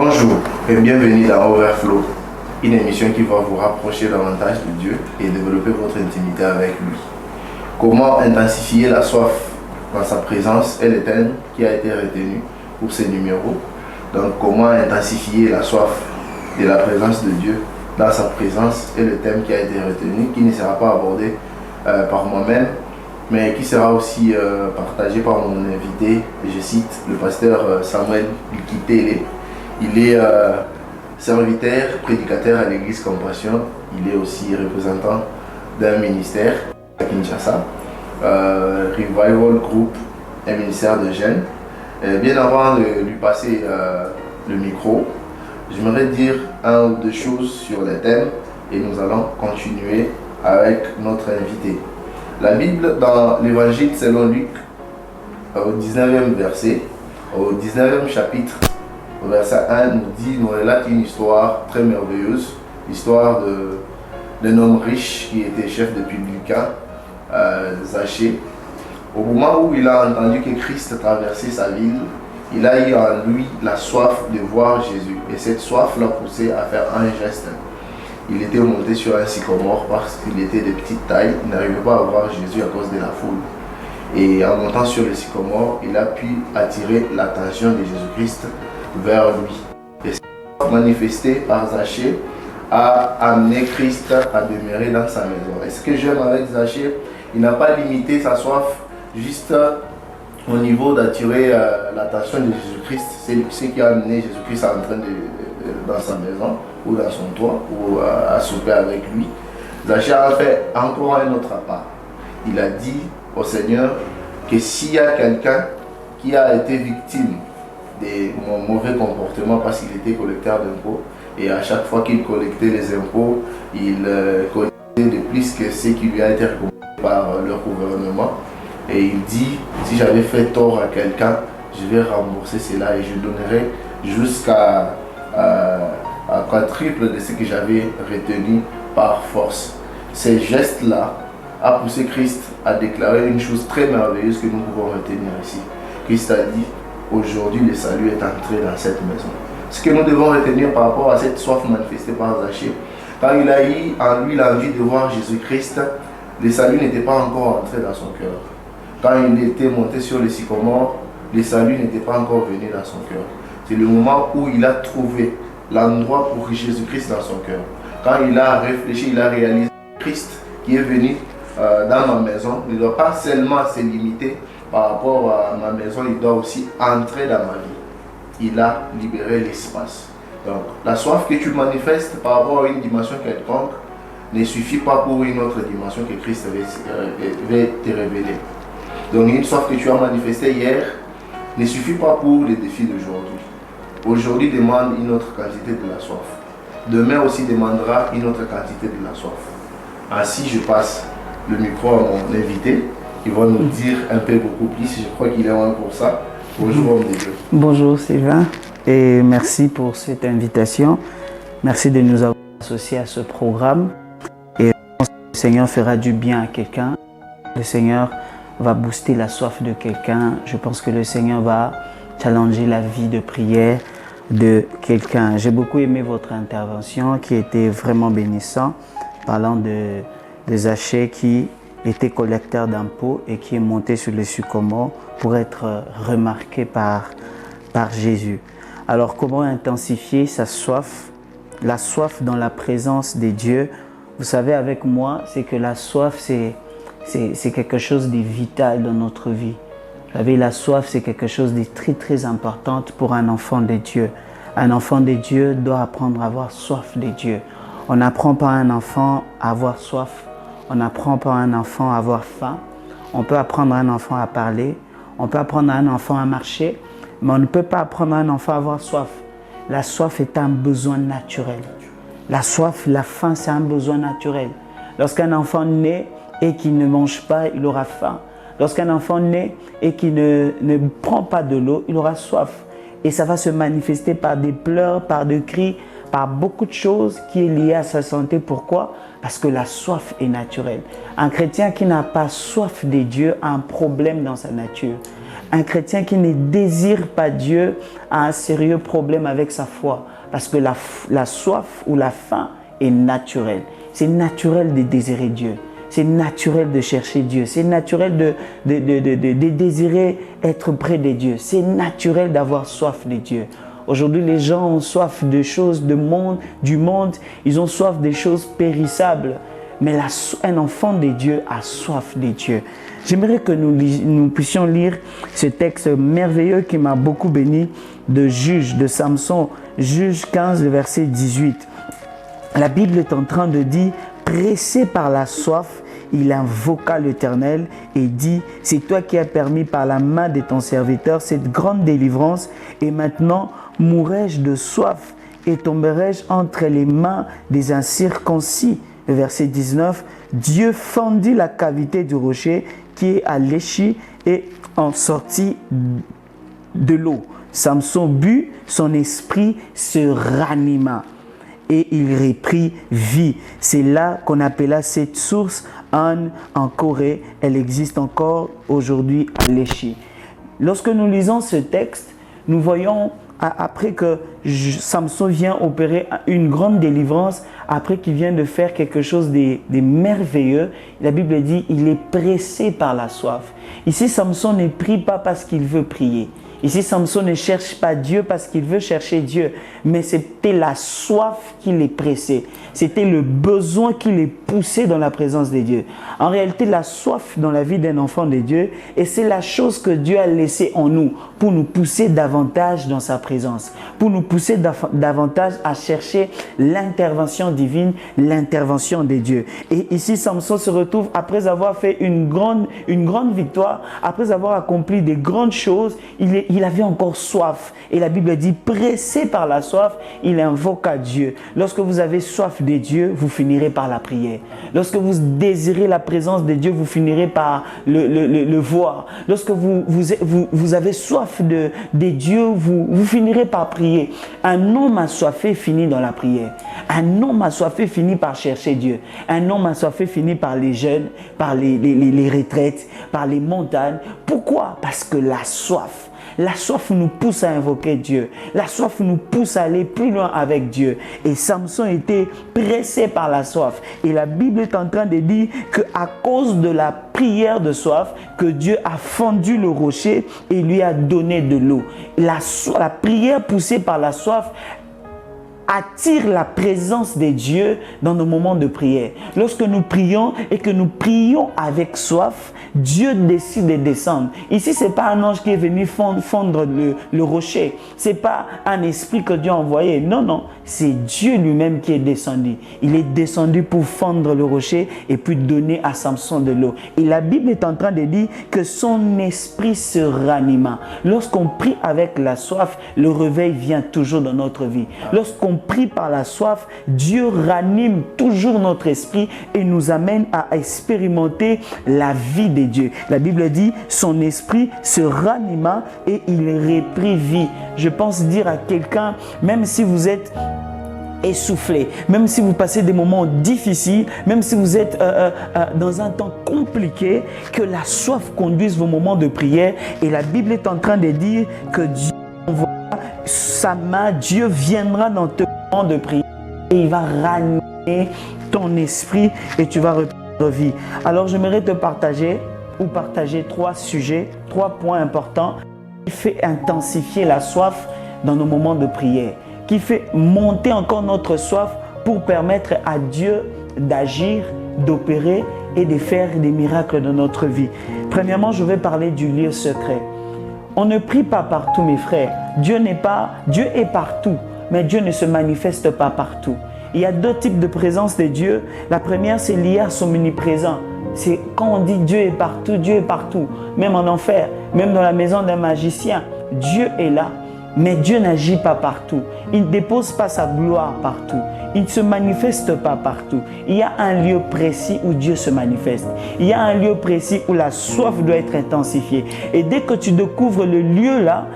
Bonjour et bienvenue dans Overflow, une émission qui va vous rapprocher davantage de Dieu et développer votre intimité avec lui. Comment intensifier la soif dans sa présence est le thème qui a été retenu pour ces numéros. Donc comment intensifier la soif de la présence de Dieu dans sa présence est le thème qui a été retenu, qui ne sera pas abordé par moi-même, mais qui sera aussi partagé par mon invité, je cite le pasteur Samuel Bikitele. Il est serviteur, prédicateur à l'église Compassion. Il est aussi représentant d'un ministère à Kinshasa, Revival Group, un ministère de jeunes. Bien avant de lui passer le micro, j'aimerais dire un ou deux choses sur les thèmes et nous allons continuer avec notre invité. La Bible dans l'évangile selon Luc, au 19e verset, au 19e chapitre, au verset 1, nous relate une histoire très merveilleuse, l'histoire d'un homme riche qui était chef de publicain, Zachée. Au moment où il a entendu que Christ traversait sa ville, il a eu en lui la soif de voir Jésus. Et cette soif l'a poussé à faire un geste. Il était monté sur un sycomore parce qu'il était de petite taille. Il n'arrivait pas à voir Jésus à cause de la foule. Et en montant sur le sycomore, il a pu attirer l'attention de Jésus-Christ vers lui. Et cette soif manifestée par Zachée a amené Christ à demeurer dans sa maison. Et ce que j'aime avec Zachée, il n'a pas limité sa soif juste au niveau d'attirer l'attention de Jésus-Christ. C'est ce qui a amené Jésus-Christ à entrer dans sa maison ou dans son toit ou à souper avec lui. Zachée a fait encore un autre pas. Il a dit au Seigneur que s'il y a quelqu'un qui a été victime de mon mauvais comportement parce qu'il était collecteur d'impôts et à chaque fois qu'il collectait les impôts, il collectait de plus que ce qui lui a été recommandé par leur gouvernement. Et il dit, si j'avais fait tort à quelqu'un, je vais rembourser cela et je donnerai jusqu'à quadruple de ce que j'avais retenu par force. Ces gestes-là a poussé Christ à déclarer une chose très merveilleuse que nous pouvons retenir ici. Christ a dit, aujourd'hui le salut est entré dans cette maison. Ce que nous devons retenir par rapport à cette soif manifestée par Zachée, quand il a eu en lui l'envie de voir Jésus-Christ, le salut n'était pas encore entré dans son cœur. Quand il était monté sur le sycomore, le salut n'était pas encore venu dans son cœur. C'est le moment où il a trouvé l'endroit pour Jésus-Christ dans son cœur. Quand il a réfléchi, il a réalisé Christ qui est venu dans ma maison ne doit pas seulement se limiter par rapport à ma maison, il doit aussi entrer dans ma vie. Il a libéré l'espace. Donc la soif que tu manifestes par rapport à une dimension quelconque ne suffit pas pour une autre dimension que Christ va te révéler. Donc une soif que tu as manifestée hier ne suffit pas pour les défis d'aujourd'hui. Aujourd'hui demande une autre quantité de la soif. Demain aussi demandera une autre quantité de la soif. Ainsi je passe le micro à mon invité qui va nous dire un peu beaucoup plus. Je crois qu'il est loin pour ça. Bonjour homme de Dieu. Bonjour Sylvain et merci pour cette invitation. Merci de nous avoir associés à ce programme. Et je pense que le Seigneur fera du bien à quelqu'un. Le Seigneur va booster la soif de quelqu'un. Je pense que le Seigneur va challenger la vie de prière de quelqu'un. J'ai beaucoup aimé votre intervention qui était vraiment bénissante, parlant de Zachée qui était collecteur d'impôts et qui est monté sur le sycomore pour être remarqué par Jésus. Alors comment intensifier sa soif, la soif dans la présence de Dieu? Vous savez, avec moi, c'est que la soif, c'est quelque chose de vital dans notre vie. Vous savez, la soif, c'est quelque chose de très très important pour un enfant de Dieu. Un enfant de Dieu doit apprendre à avoir soif de Dieu. On n'apprend pas à un enfant à avoir soif. On n'apprend pas à un enfant à avoir faim. On peut apprendre à un enfant à parler. On peut apprendre à un enfant à marcher. Mais on ne peut pas apprendre à un enfant à avoir soif. La soif est un besoin naturel. La soif, la faim, c'est un besoin naturel. Lorsqu'un enfant naît et qu'il ne mange pas, il aura faim. Lorsqu'un enfant naît et qu'il ne prend pas de l'eau, il aura soif. Et ça va se manifester par des pleurs, par des cris, par beaucoup de choses qui est liée à sa santé. Pourquoi? Parce que la soif est naturelle. Un chrétien qui n'a pas soif de Dieu a un problème dans sa nature. Un chrétien qui ne désire pas Dieu a un sérieux problème avec sa foi. Parce que la soif ou la faim est naturelle. C'est naturel de désirer Dieu. C'est naturel de chercher Dieu. C'est naturel de désirer être près de Dieu. C'est naturel d'avoir soif de Dieu. Aujourd'hui, les gens ont soif de choses du monde. Ils ont soif des choses périssables. Mais un enfant de Dieu a soif de Dieu. J'aimerais que nous puissions lire ce texte merveilleux qui m'a beaucoup béni de Juge, de Samson, Juge 15, le verset 18. La Bible est en train de dire, pressé par la soif, il invoqua l'Éternel et dit, c'est toi qui as permis par la main de ton serviteur cette grande délivrance, et maintenant mourrai-je de soif et tomberai-je entre les mains des incirconcis. Le verset 19, Dieu fendit la cavité du rocher qui est à Léchi et en sortit de l'eau. Samson but, son esprit se ranima et il reprit vie. C'est là qu'on appela cette source en Corée. Elle existe encore aujourd'hui à Léchi. Lorsque nous lisons ce texte, nous voyons après que Samson vient opérer une grande délivrance, après qu'il vient de faire quelque chose de merveilleux, la Bible dit il est pressé par la soif. Ici, Samson ne prie pas parce qu'il veut prier. Ici, Samson ne cherche pas Dieu parce qu'il veut chercher Dieu, mais c'était la soif qui les pressait. C'était le besoin qui les poussait dans la présence de Dieu. En réalité, la soif dans la vie d'un enfant de Dieu, et c'est la chose que Dieu a laissée en nous pour nous pousser davantage dans sa présence, pour nous pousser davantage à chercher l'intervention divine, l'intervention de Dieu. Et ici, Samson se retrouve après avoir fait une grande victoire, après avoir accompli des grandes choses, il avait encore soif. Et la Bible dit, pressé par la soif, il invoqua Dieu. Lorsque vous avez soif de Dieu, vous finirez par la prière. Lorsque vous désirez la présence de Dieu, vous finirez par le voir. Lorsque vous avez soif de Dieu, vous finirez par prier. Un homme assoiffé finit dans la prière. Un homme assoiffé finit par chercher Dieu. Un homme assoiffé finit par les jeûnes, par les retraites, par les montagnes. Pourquoi? Parce que la soif nous pousse à invoquer Dieu. La soif nous pousse à aller plus loin avec Dieu. Et Samson était pressé par la soif. Et la Bible est en train de dire qu'à cause de la prière de soif, que Dieu a fendu le rocher et lui a donné de l'eau. La prière poussée par la soif attire la présence de Dieu dans nos moments de prière. Lorsque nous prions et que nous prions avec soif, Dieu décide de descendre. Ici, ce n'est pas un ange qui est venu fondre le rocher. Ce n'est pas un esprit que Dieu a envoyé. Non, non. C'est Dieu lui-même qui est descendu. Il est descendu pour fondre le rocher et puis donner à Samson de l'eau. Et la Bible est en train de dire que son esprit se ranima. Lorsqu'on prie avec la soif, le réveil vient toujours dans notre vie. Lorsqu'on prie par la soif, Dieu ranime toujours notre esprit et nous amène à expérimenter la vie de Dieu. La Bible dit, son esprit se ranima et il reprit vie. Je pense dire à quelqu'un, même si vous êtes essoufflé, même si vous passez des moments difficiles, même si vous êtes dans un temps compliqué, que la soif conduise vos moments de prière. Et la Bible est en train de dire que Dieu envoie sa main, Dieu viendra dans tes moments de prière et il va ranimer ton esprit et tu vas reprendre vie. Alors j'aimerais te partager trois sujets, 3 points importants qui fait intensifier la soif dans nos moments de prière, qui fait monter encore notre soif pour permettre à Dieu d'agir, d'opérer et de faire des miracles dans notre vie. Premièrement, je vais parler du lieu secret. On ne prie pas partout, mes frères. Dieu est partout, mais Dieu ne se manifeste pas partout. Il y a 2 types de présence de Dieu. La première, c'est lié à son omniprésent. C'est quand on dit Dieu est partout, même en enfer, même dans la maison d'un magicien. Dieu est là, mais Dieu n'agit pas partout. Il ne dépose pas sa gloire partout. il ne se manifeste pas partout. Il y a un lieu précis où Dieu se manifeste. Il y a un lieu précis où la soif doit être intensifiée. Et dès que tu découvres le lieu là,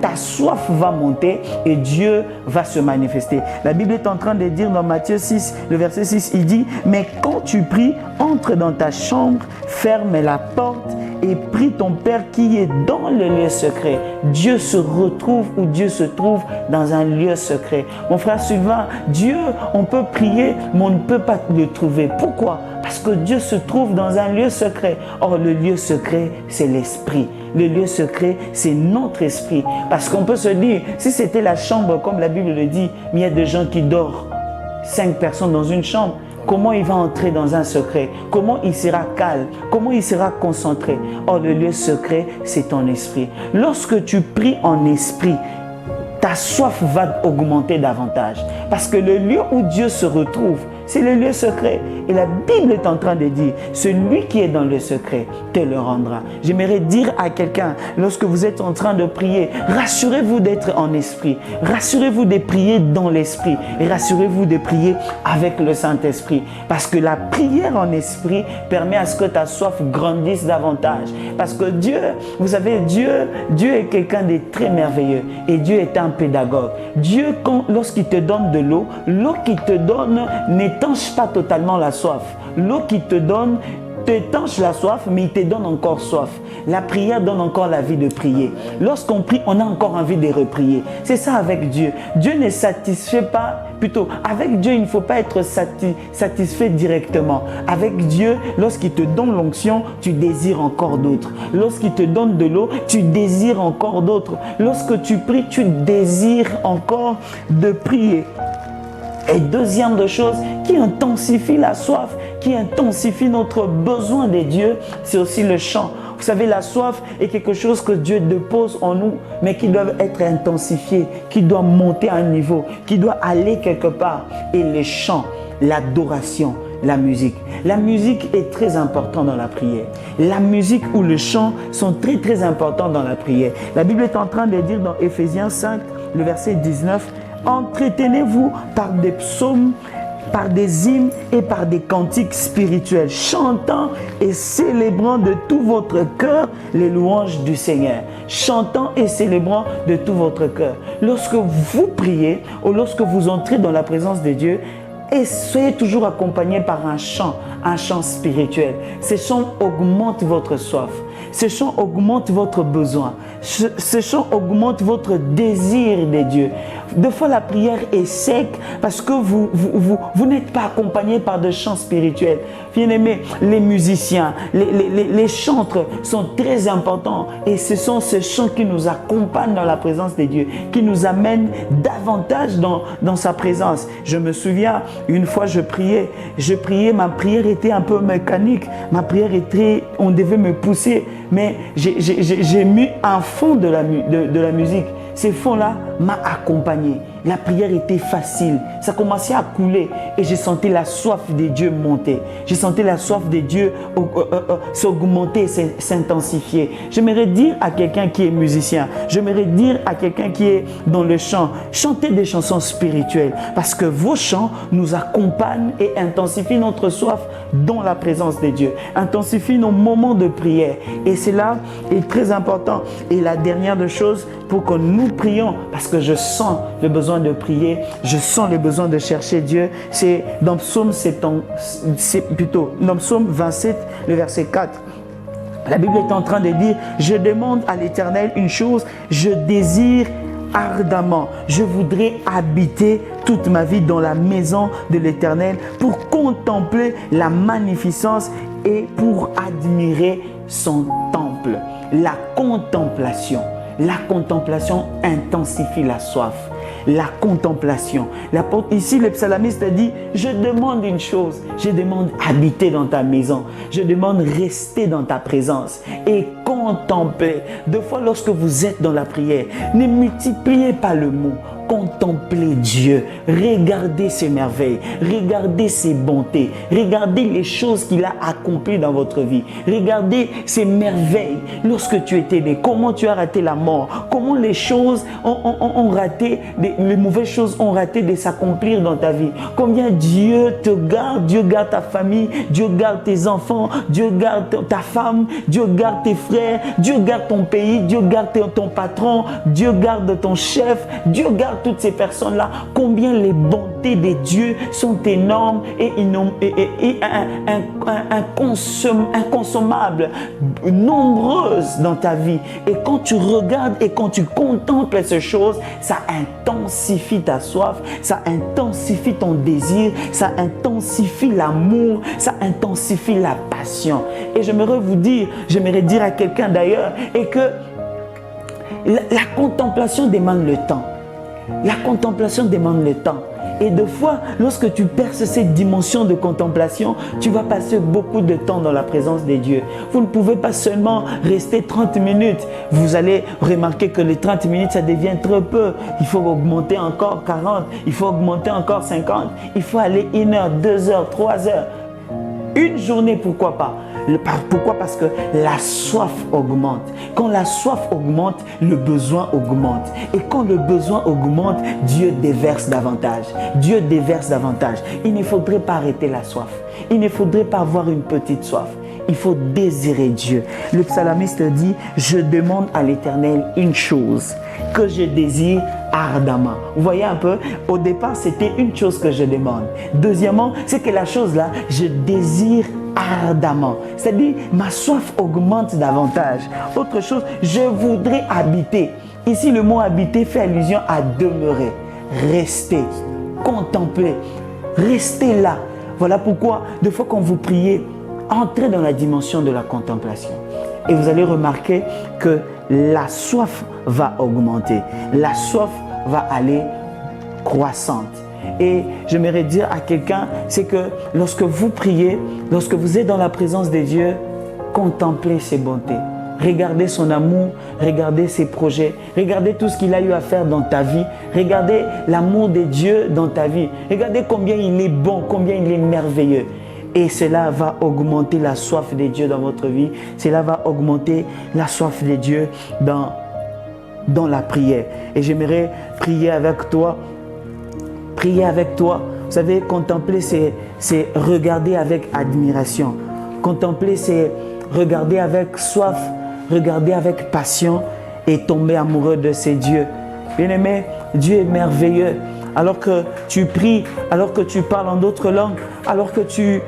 ta soif va monter et Dieu va se manifester. La Bible est en train de dire dans Matthieu 6, le verset 6, il dit « Mais quand tu pries, entre dans ta chambre, ferme la porte et prie ton Père qui est dans le lieu secret. » Dieu se retrouve ou Dieu se trouve dans un lieu secret. Mon frère Sylvain, Dieu, on peut prier, mais on ne peut pas le trouver. Pourquoi? Parce que Dieu se trouve dans un lieu secret. Or, le lieu secret, c'est l'esprit. Le lieu secret, c'est notre esprit. Parce qu'on peut se dire, si c'était la chambre, comme la Bible le dit, mais il y a des gens qui dorment. 5 personnes dans une chambre. Comment il va entrer dans un secret? Comment il sera calme? Comment il sera concentré? Or, le lieu secret, c'est ton esprit. Lorsque tu pries en esprit, ta soif va augmenter davantage. Parce que le lieu où Dieu se retrouve, c'est le lieu secret. Et la Bible est en train de dire, celui qui est dans le secret te le rendra. J'aimerais dire à quelqu'un, lorsque vous êtes en train de prier, rassurez-vous d'être en esprit. Rassurez-vous de prier dans l'esprit. Et rassurez-vous de prier avec le Saint-Esprit. Parce que la prière en esprit permet à ce que ta soif grandisse davantage. Parce que Dieu, vous savez, Dieu est quelqu'un de très merveilleux. Et Dieu est un pédagogue. Dieu, lorsqu'il te donne de l'eau qu'il te donne n'étanche pas totalement la soif. L'eau qu'il te donne t'étanche la soif, mais il te donne encore soif. La prière donne encore la vie de prier. Lorsqu'on prie, on a encore envie de reprier. C'est ça avec Dieu. Dieu ne satisfait pas, plutôt, avec Dieu, il ne faut pas être satisfait directement. Avec Dieu, lorsqu'il te donne l'onction, tu désires encore d'autres. Lorsqu'il te donne de l'eau, tu désires encore d'autres. Lorsque tu pries, tu désires encore de prier. Et deuxième de chose qui intensifie la soif, qui intensifie notre besoin de Dieu, c'est aussi le chant. Vous savez, la soif est quelque chose que Dieu dépose en nous, mais qui doit être intensifié, qui doit monter à un niveau, qui doit aller quelque part. Et les chants, l'adoration, la musique. La musique est très importante dans la prière. La musique ou le chant sont très très importants dans la prière. La Bible est en train de dire dans Éphésiens 5, le verset 19, entretenez-vous par des psaumes, par des hymnes et par des cantiques spirituels, chantant et célébrant de tout votre cœur les louanges du Seigneur. Chantant et célébrant de tout votre cœur. Lorsque vous priez ou lorsque vous entrez dans la présence de Dieu, et soyez toujours accompagné par un chant spirituel. Ces chants augmentent votre soif. Ces chants augmentent votre besoin. Ces chants augmentent votre désir de Dieu. Des fois, la prière est sec parce que vous n'êtes pas accompagné par des chants spirituels. Bien-aimés, les musiciens, les chantres sont très importants et ce sont ces chants qui nous accompagnent dans la présence de Dieu, qui nous amènent davantage dans sa présence. Je me souviens, une fois je priais, ma prière était un peu mécanique, ma prière était, on devait me pousser, mais j'ai mis un fond de la musique. Ces fonds-là m'ont accompagné. La prière était facile. Ça commençait à couler et j'ai senti la soif de Dieu monter. J'ai senti la soif de Dieu s'augmenter, s'intensifier. J'aimerais dire à quelqu'un qui est musicien, j'aimerais dire à quelqu'un qui est dans le chant, chantez des chansons spirituelles parce que vos chants nous accompagnent et intensifient notre soif dans la présence de Dieu. Intensifient nos moments de prière. Et cela est très important. Et la dernière des choses, pour que nous prions, parce que je sens le besoin de prier, je sens le besoin de chercher Dieu, c'est dans Psaume 27, le verset 4. La Bible est en train de dire, je demande à l'Éternel une chose, je désire ardemment, je voudrais habiter toute ma vie dans la maison de l'Éternel pour contempler la magnificence et pour admirer son temple. La contemplation intensifie la soif. La contemplation. Ici, le psalamiste a dit, je demande une chose, je demande habiter dans ta maison, je demande rester dans ta présence et contempler. Deux fois, lorsque vous êtes dans la prière, ne multipliez pas le mot. Contemplez Dieu, regardez ses merveilles, regardez ses bontés, regardez les choses qu'il a accomplies dans votre vie, regardez ses merveilles lorsque tu étais né, comment tu as raté la mort, comment les choses ont raté, les mauvaises choses ont raté de s'accomplir dans ta vie, combien Dieu te garde, Dieu garde ta famille, Dieu garde tes enfants, Dieu garde ta femme, Dieu garde tes frères, Dieu garde ton pays, Dieu garde ton patron, Dieu garde ton chef, Dieu garde toutes ces personnes-là, combien les bontés de Dieu sont énormes et inconsommables, nombreuses dans ta vie. Et quand tu regardes et quand tu contemples ces choses, ça intensifie ta soif, ça intensifie ton désir, ça intensifie l'amour, ça intensifie la passion. Et j'aimerais dire à quelqu'un d'ailleurs, et que la contemplation demande le temps. La contemplation demande le temps. Et des fois, lorsque tu perces cette dimension de contemplation, tu vas passer beaucoup de temps dans la présence de Dieu. Vous ne pouvez pas seulement rester 30 minutes. Vous allez remarquer que les 30 minutes, ça devient trop peu. Il faut augmenter encore 40, il faut augmenter encore 50. Il faut aller 1 heure, 2 heures, 3 heures. Une journée, pourquoi pas? Pourquoi? Parce que la soif augmente. Quand la soif augmente, le besoin augmente. Et quand le besoin augmente, Dieu déverse davantage. Dieu déverse davantage. Il ne faudrait pas arrêter la soif. Il ne faudrait pas avoir une petite soif. Il faut désirer Dieu. Le psalmiste dit, je demande à l'Éternel une chose que je désire ardemment. Vous voyez un peu, au départ, c'était une chose que je demande. Deuxièmement, c'est que la chose là, je désire ardemment. C'est-à-dire, ma soif augmente davantage. Autre chose, je voudrais habiter. Ici, le mot habiter fait allusion à demeurer, rester, contempler, rester là. Voilà pourquoi, des fois quand vous priez, entrez dans la dimension de la contemplation. Et vous allez remarquer que la soif va augmenter. La soif va aller croissante. Et j'aimerais dire à quelqu'un, c'est que lorsque vous priez, lorsque vous êtes dans la présence de Dieu, contemplez ses bontés. Regardez son amour, regardez ses projets, regardez tout ce qu'il a eu à faire dans ta vie, regardez l'amour de Dieu dans ta vie, regardez combien il est bon, combien il est merveilleux. Et cela va augmenter la soif de Dieu dans votre vie, cela va augmenter la soif de Dieu dans la prière. Et j'aimerais prier avec toi. Prier avec toi, vous savez, contempler, c'est regarder avec admiration. Contempler, c'est regarder avec soif, regarder avec passion et tomber amoureux de ces dieux. Bien-aimé, Dieu est merveilleux. Alors que tu pries, alors que tu parles en d'autres langues, alors que tu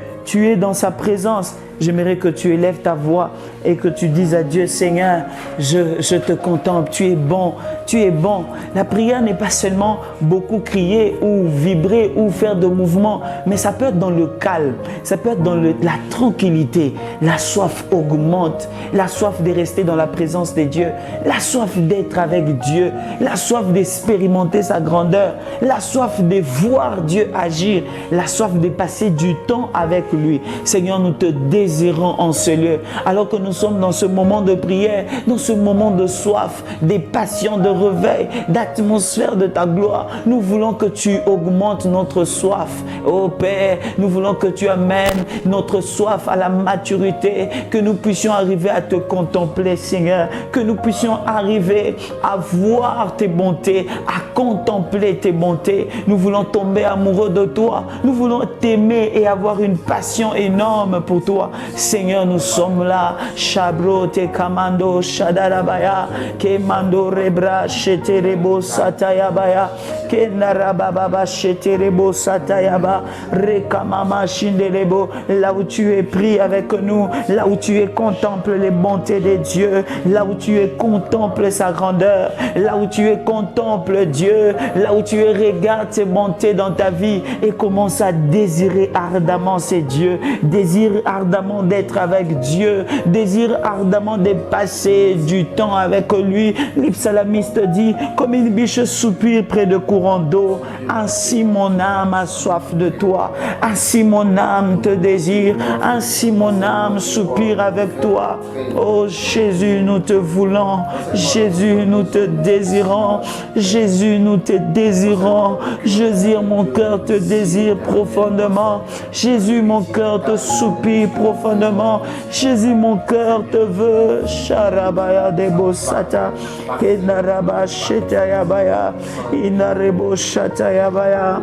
es dans sa présence, j'aimerais que tu élèves ta voix et que tu dises à Dieu, Seigneur, je te contemple, tu es bon, tu es bon. La prière n'est pas seulement beaucoup crier ou vibrer ou faire de mouvements, mais ça peut être dans le calme, ça peut être dans la tranquillité. La soif augmente, la soif de rester dans la présence de Dieu, la soif d'être avec Dieu, la soif d'expérimenter sa grandeur, la soif de voir Dieu agir, la soif de passer du temps avec lui. Seigneur, nous te désirons en ce lieu, alors que nous sommes dans ce moment de prière, dans ce moment de soif, des passions de réveil, d'atmosphère de ta gloire. Nous voulons que tu augmentes notre soif. Oh Père, nous voulons que tu amènes notre soif à la maturité, que nous puissions arriver à te contempler, Seigneur, que nous puissions arriver à voir tes bontés, à contempler tes bontés. Nous voulons tomber amoureux de toi. Nous voulons t'aimer et avoir une passion énorme pour toi. Seigneur, nous sommes là. Shabro te kamando shadarabaya, kemando rebra sheterebo satayabaya, kenarababa sheterebo satayaba, rekamama shindelebo. Là où tu es pris avec nous, là où tu es contemple les bontés de Dieu, là où tu es contemple sa grandeur, là où tu es contemple Dieu, là où tu es regarde ses bontés dans ta vie et commence à désirer ardemment ces dieux, désire ardemment d'être avec Dieu, désire ardemment de passer du temps avec lui. Le psalmiste dit, comme une biche soupire près de courant courant d'eau. Ainsi mon âme a soif de toi. Ainsi mon âme te désire. Ainsi mon âme soupire avec toi. Oh Jésus, nous te voulons. Jésus, nous te désirons. Jésus, nous te désirons. Jésus, mon cœur te désire profondément. Jésus, mon cœur te soupire profondément. Jésus, mon cœur te veut. Sharabaya debo sata. Inaraba shetayabaya. Inarebo shatayabaya.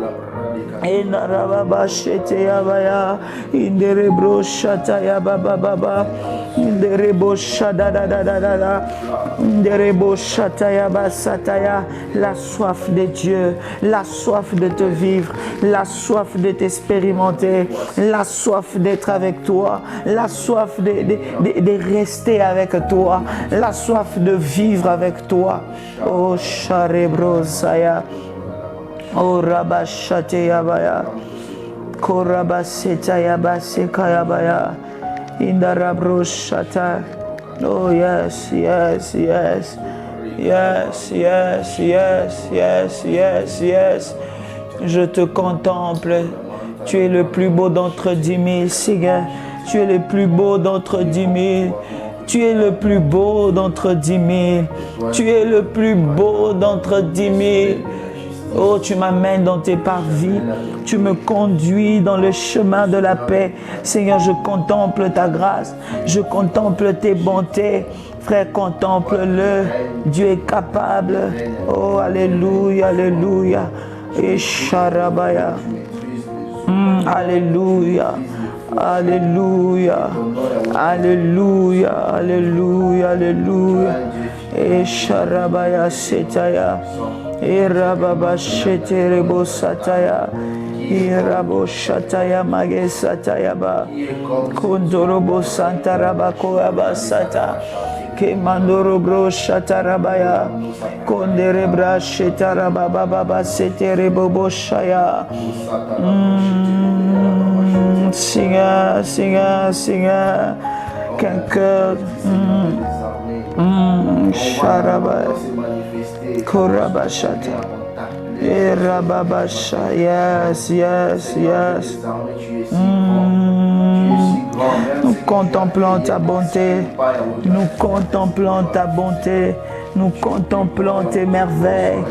Inaraba shetayabaya. Inderebro shatayababa. Inderebo shadadadadada. Inderebo shatayaba sataya. La soif de Dieu, la soif de te vivre, la soif de t'expérimenter, la soif d'être avec toi, la soif de rester avec toi, la soif de vivre avec toi. Oh Sharebro Saya, oh Rabashateyabaya, Korabashetayaba Sekayabaya, Indarabro Shata. Oh yes, yes, yes. Yes, yes, yes, yes, yes, yes. Je te contemple. Tu es le plus beau d'entre 10 000, Seigneur. Tu es le plus beau d'entre 10 000. Tu es le plus beau d'entre 10 000. Tu es le plus beau d'entre 10 000. Oh, tu m'amènes dans tes parvis. Tu me conduis dans le chemin de la paix. Seigneur, je contemple ta grâce. Je contemple tes bontés. Frère, contemple-le. Dieu est capable. Oh, alléluia, alléluia. Et Sharabaya. Alléluia. Alléluia. Alléluia. Alléluia. Alléluia. Et Sharabaya Setaya. Et Rababa Sheterebo Sataya. Irabo Shataya Mage Satayaba. Kondorobo Santarabako Abasata. Kemandoro bro shatarabaya. Konderebra shetarababa baba seterebo boshaya. Seigneur, Seigneur, Seigneur. Qu'un cœur. Sharabaya. Korabashata. Erababasha. Yes, yes, yes. Nous contemplons ta bonté, nous contemplons ta bonté, nous contemplons tes merveilles,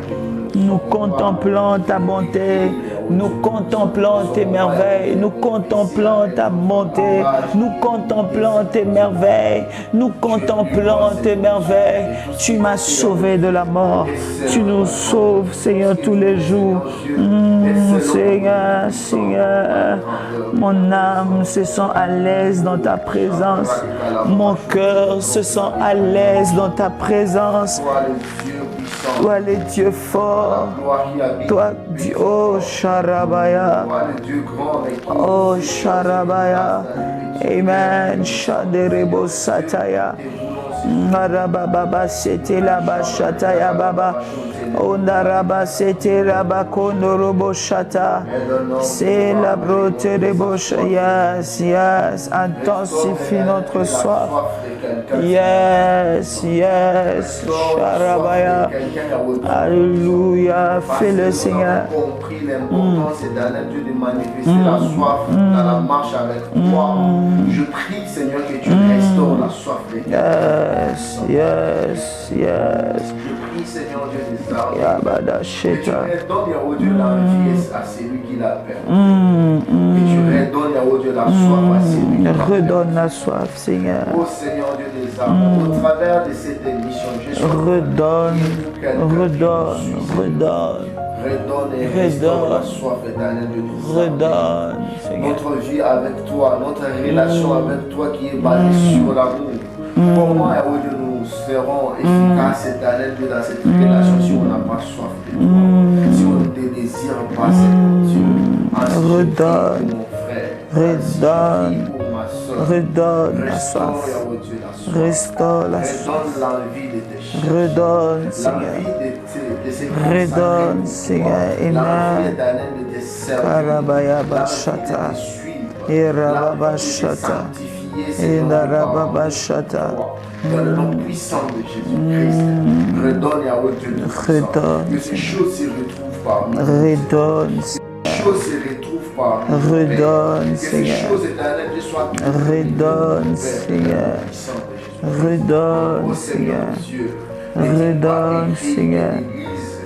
nous contemplons ta bonté, nous contemplons tes merveilles, nous contemplons ta bonté, nous contemplons tes merveilles, nous contemplons tes merveilles. Tu m'as sauvé de la mort, tu nous sauves, Seigneur, tous les jours. Seigneur, Seigneur, mon âme se sent à l'aise dans ta présence, mon cœur se sent à l'aise dans ta présence. Toi le Dieu fort, toi Dieu, oh Sharabaya, oh Sharabaya, Amen, Shaderebo Sataya, Marababa Sete Laba Shataya Baba, Ondaraba Sete Raba Kondorobo Shata, c'est la brote de Bosh, yes, yes, intensifie notre soif. Yes, yes, Sharabaya. Alléluia, fais-le Seigneur. Compris l'importance éternelle Dieu de manifester la soif dans la marche avec toi. Je prie Seigneur que tu restaures la soif de toi. Yes, yes, yes. Je prie Seigneur Dieu des armes que tu redonnes au Dieu la vie à celui qui l'a perdu. Que tu redonnes au Dieu la soif à celui qui l'a perdu. Redonne la soif Seigneur. Oh Seigneur Dieu des armes, au travers de cette émission, je suis redonne, redonne, redonne. Redonne et restaure la soif éternelle de nous. Redonne, Seigneur. Notre vie avec toi, notre relation avec toi qui est basée sur l'amour. Comment nous serons efficaces éternel Dieu dans cette relation si on n'a pas soif de toi, si on ne te désire pas, Dieu. Redonne, mon frère, redonne, redonne la soif. Restaure la soif. Redonne l'envie de tes chefs. Redonne, Seigneur. Redonne, Seigneur. Amen. Karabaya Bashata. Irababashata. Inarababashata. Dans le nom puissant de Jésus-Christ, redonne à Dieu de redonne. que ces choses s'y retrouvent parmi nous. Redonne, Que ces choses se retrouvent parmi nous. redonne, Que ces Seigneur. choses éternelles soient Redonne, Seigneur. Redonne, Seigneur. Redonne, Seigneur.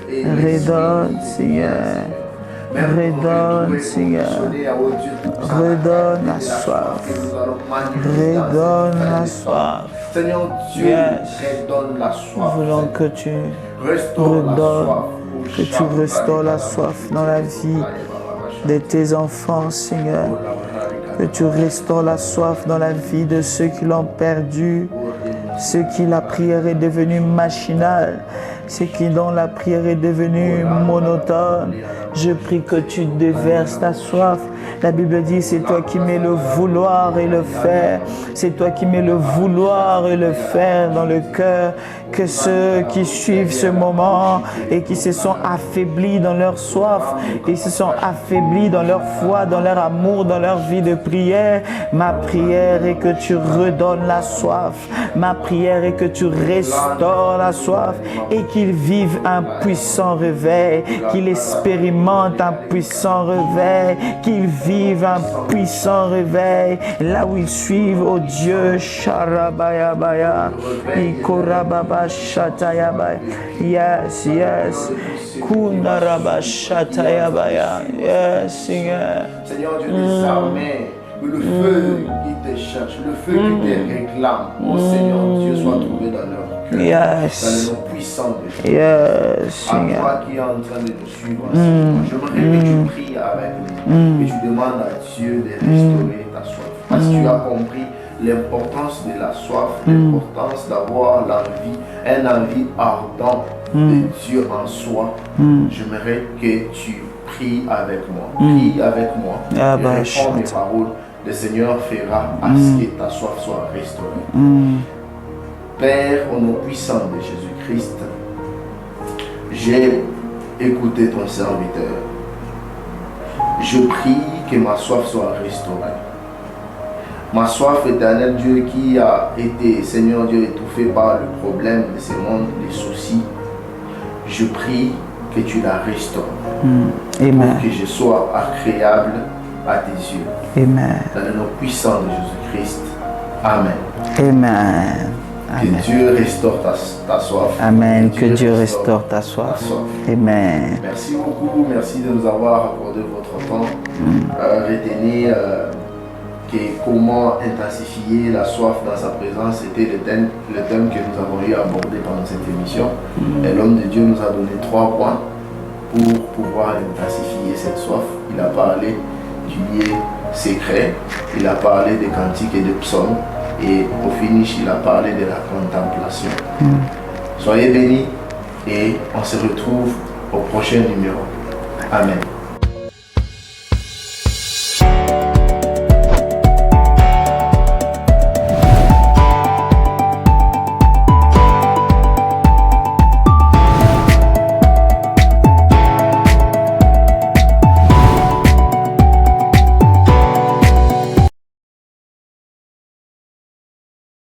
Redonne, Seigneur. Redonne, Seigneur. Redonne la soif. Redonne la soif. Seigneur Dieu, redonne la soif. Nous voulons que tu restaures la soif dans la vie de tes enfants, Seigneur. Que tu restaures la soif dans la vie de ceux qui l'ont perdu, ceux qui la prière est devenue machinale, ceux qui dont la prière est devenue monotone. Je prie que tu déverses ta soif. La Bible dit, c'est toi qui mets le vouloir et le faire. C'est toi qui mets le vouloir et le faire dans le cœur. Que ceux qui suivent ce moment et qui se sont affaiblis dans leur soif, et se sont affaiblis dans leur foi, dans leur amour, dans leur vie de prière, ma prière est que tu redonnes la soif. Ma prière est que tu restaures la soif et qu'ils vivent un puissant réveil, qu'ils expérimentent un puissant réveil, qu'ils vivent un puissant réveil là où ils suivent, oh Dieu, Sharabayabaya, Ikorababa Shatayabaya, yes, yes, Kunaraba Shatayabaya, yes, Seigneur. Seigneur Dieu des armées, que le feu qui te cherche, le feu qui te réclame, oh Seigneur Dieu, soit trouvé dans leur cœur, yes, dans le nom puissant de Jésus. Yes, à Seigneur. toi qui es en train de nous suivre, j'aimerais que tu pries avec nous, que tu demandes à Dieu de restaurer ta soif. Parce que tu as compris l'importance de la soif, l'importance d'avoir l'envie, un envie ardent de Dieu en soi. J'aimerais que tu pries avec moi. Prie avec moi. Et réponds mes paroles. Le Seigneur fera à ce que ta soif soit restaurée. Père, au nom puissant de Jésus-Christ, j'ai écouté ton serviteur. Je prie que ma soif soit restaurée. Ma soif, éternel Dieu, qui a été, Seigneur Dieu, étouffée par le problème de ce monde, les soucis, je prie que tu la restaures. Amen. Pour que je sois agréable à tes yeux. Amen. Dans le nom puissant de Jésus-Christ. Amen. Amen. Amen. Que Dieu restaure ta soif. Amen. Que Dieu restaure ta soif. Amen. Merci beaucoup. Merci de nous avoir accordé votre temps. Retenez que comment intensifier la soif dans sa présence était le thème que nous avons eu à aborder pendant cette émission. Et l'homme de Dieu nous a donné 3 points pour pouvoir intensifier cette soif. Il a parlé du lieu secret, il a parlé des cantiques et des psaumes, et au finish, il a parlé de la contemplation. Soyez bénis et on se retrouve au prochain numéro. Amen.